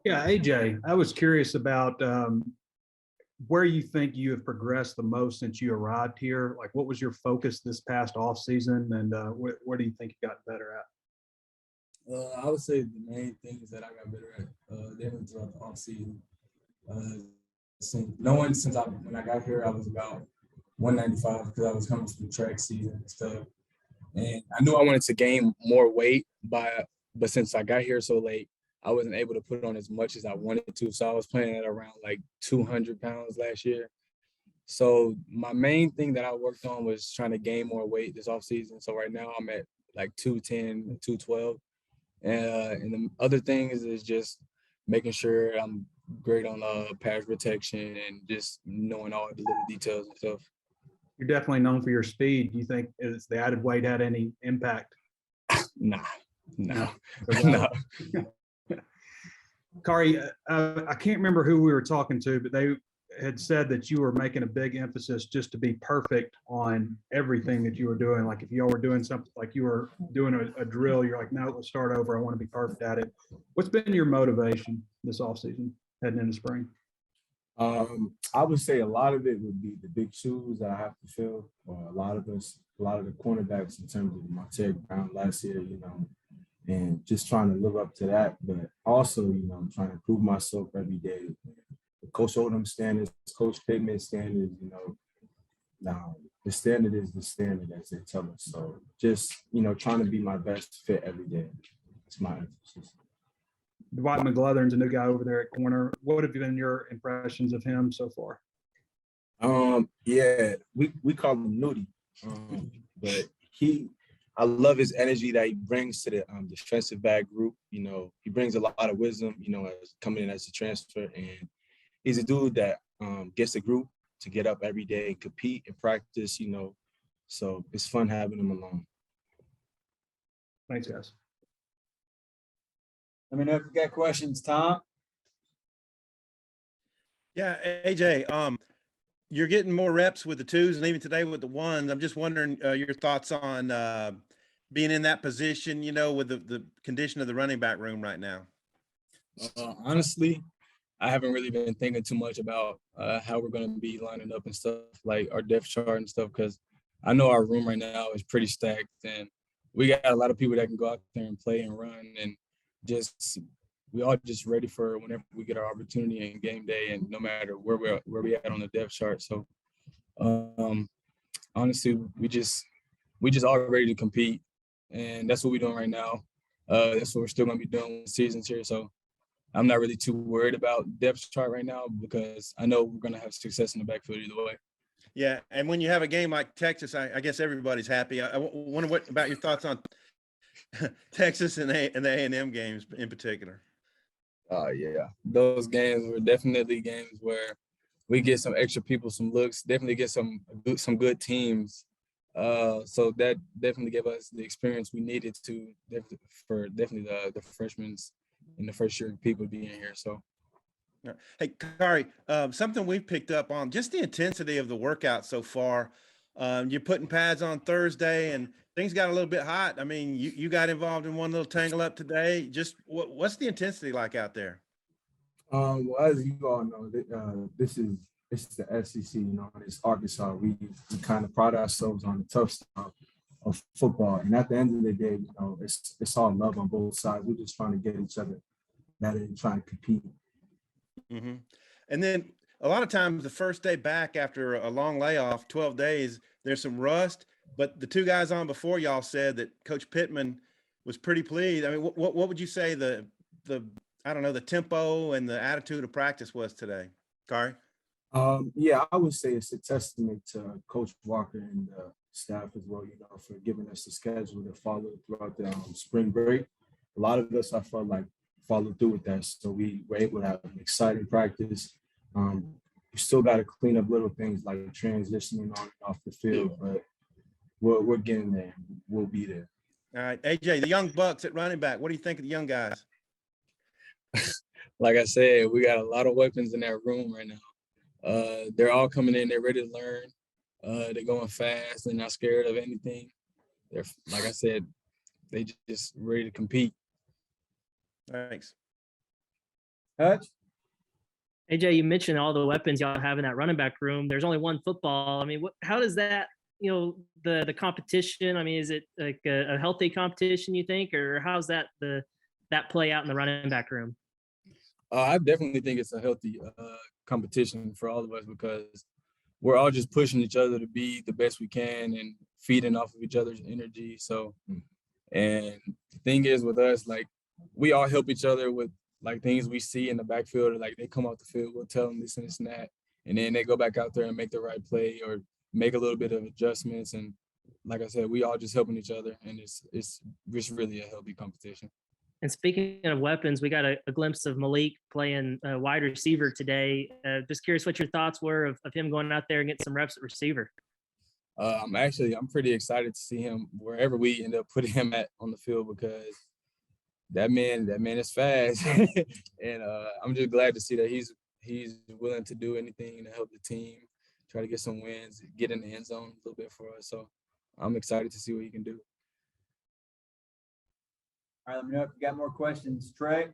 Yeah, AJ, I was curious about where you think you have progressed the most since you arrived here. Like, what was your focus this past off season, and where do you think you got better at? I would say the main things that I got better at definitely throughout the off season. When I got here, I was about 195 because I was coming from track season and stuff, and I knew I wanted to gain more weight but since I got here so late, I wasn't able to put on as much as I wanted to. So I was playing at around like 200 pounds last year. So my main thing that I worked on was trying to gain more weight this off season. So right now I'm at like 210, 212. And the other thing is just making sure I'm great on pass protection and just knowing all the little details and stuff. You're definitely known for your speed. Do you think is the added weight had any impact? Nah, no, No. no. Khari, I can't remember who we were talking to, but they had said that you were making a big emphasis just to be perfect on everything that you were doing. Like if y'all were doing something, like you were doing a drill, you're like, no, let's start over. I want to be perfect at it. What's been your motivation this offseason heading into spring? I would say a lot of it would be the big shoes that I have to fill. A lot of the cornerbacks in terms of Monte Brown last year, and just trying to live up to that. But also, trying to improve myself every day. Coach Odom standards, Coach Pittman standards, now the standard is the standard as they tell us. So just, trying to be my best fit every day. It's my emphasis. Dwight Mcgluther's a new guy over there at corner. What have been your impressions of him so far? Yeah, we call him Nudie, but I love his energy that he brings to the defensive back group. He brings a lot of wisdom. As coming in as a transfer, and he's a dude that gets the group to get up every day and compete and practice. So it's fun having him along. Thanks, guys. Let me know if you got questions, Tom. Yeah, AJ, you're getting more reps with the twos and even today with the ones. I'm just wondering your thoughts on being in that position, with the condition of the running back room right now. Honestly, I haven't really been thinking too much about how we're going to be lining up and stuff, like our depth chart and stuff, because I know our room right now is pretty stacked, and we got a lot of people that can go out there and play and run, and we all just ready for whenever we get our opportunity in game day, and no matter where we at on the depth chart. So honestly, we just all ready to compete, and that's what we're doing right now. That's what we're still going to be doing when the season's here. So I'm not really too worried about depth chart right now because I know we're going to have success in the backfield either way. Yeah, and when you have a game like Texas, I guess everybody's happy. I wonder what about your thoughts on Texas and the A&M games in particular. Yeah, those games were definitely games where we get some extra people, some looks, definitely get some good teams. So that definitely gave us the experience we needed for the freshmen and the first year people being here. So. Hey, Khari, something we've picked up on, just the intensity of the workout so far. You're putting pads on Thursday and things got a little bit hot. I mean, you got involved in one little tangle up today. Just what's the intensity like out there? Well, as you all know, this is the SEC, it's Arkansas. We kind of pride ourselves on the tough stuff of football. And at the end of the day, it's all love on both sides. We're just trying to get each other better and trying to compete. Mm-hmm. And then a lot of times the first day back after a long layoff, 12 days, there's some rust, but the two guys on before y'all said that Coach Pittman was pretty pleased. I mean, what would you say the tempo and the attitude of practice was today, Khari? Yeah, I would say it's a testament to Coach Walker and the staff as well, for giving us the schedule to follow throughout the spring break. A lot of us, I felt like, followed through with that. So we were able to have an exciting practice. We still got to clean up little things like transitioning on and off the field, but we're getting there. We'll be there. All right, AJ, the young bucks at running back. What do you think of the young guys? Like I said, we got a lot of weapons in that room right now. They're all coming in. They're ready to learn. They're going fast. They're not scared of anything. They're, like I said, they just ready to compete. Thanks. Hutch? AJ, you mentioned all the weapons y'all have in that running back room. There's only one football. I mean, how does that, the competition? I mean, is it like a healthy competition, you think, or how's that play out in the running back room? I definitely think it's a healthy competition for all of us because we're all just pushing each other to be the best we can and feeding off of each other's energy. So, and the thing is with us, like we all help each other with like things we see in the backfield, or like they come off the field, we'll tell them this and this and that, and then they go back out there and make the right play or make a little bit of adjustments. And like I said, we all just helping each other, and it's really a healthy competition. And speaking of weapons, we got a glimpse of Malik playing wide receiver today. Just curious what your thoughts were of him going out there and getting some reps at receiver. I'm pretty excited to see him wherever we end up putting him at on the field because that man is fast. And I'm just glad to see that he's willing to do anything to help the team, try to get some wins, get in the end zone a little bit for us. So I'm excited to see what he can do. All right, let me know if you got more questions. Trey?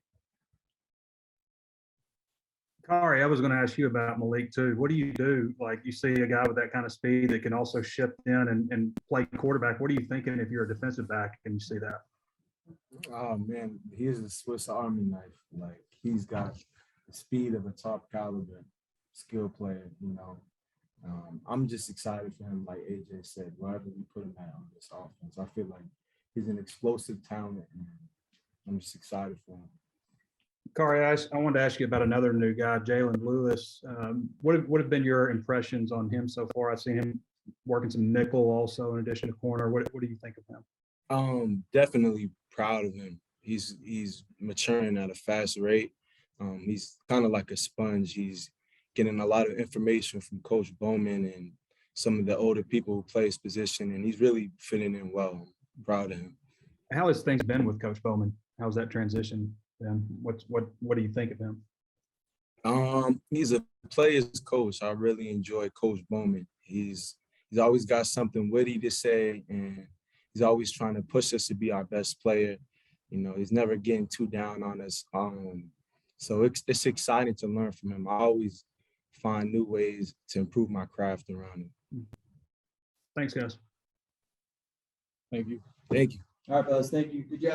Khari, I was going to ask you about Malik too. What do you do? Like you see a guy with that kind of speed that can also shift in and play quarterback. What are you thinking if you're a defensive back and you see that? Oh man, he's a Swiss Army knife. Like he's got the speed of a top caliber skill player. I'm just excited for him. Like AJ said, wherever we put him at on this offense, I feel like he's an explosive talent, and I'm just excited for him. Khari, I wanted to ask you about another new guy, Jalen Lewis. What have been your impressions on him so far? I've seen him working some nickel also in addition to corner. What do you think of him? Definitely proud of him. He's maturing at a fast rate. He's kind of like a sponge. He's getting a lot of information from Coach Bowman and some of the older people who play his position, and he's really fitting in well. I'm proud of him. How has things been with Coach Bowman? How's that transition been? What do you think of him? He's a player's coach. I really enjoy Coach Bowman. He's always got something witty to say, and he's always trying to push us to be our best player. He's never getting too down on us. So it's exciting to learn from him. I always find new ways to improve my craft around him. Thanks, guys. Thank you. Thank you. All right, fellas. Thank you. Good job.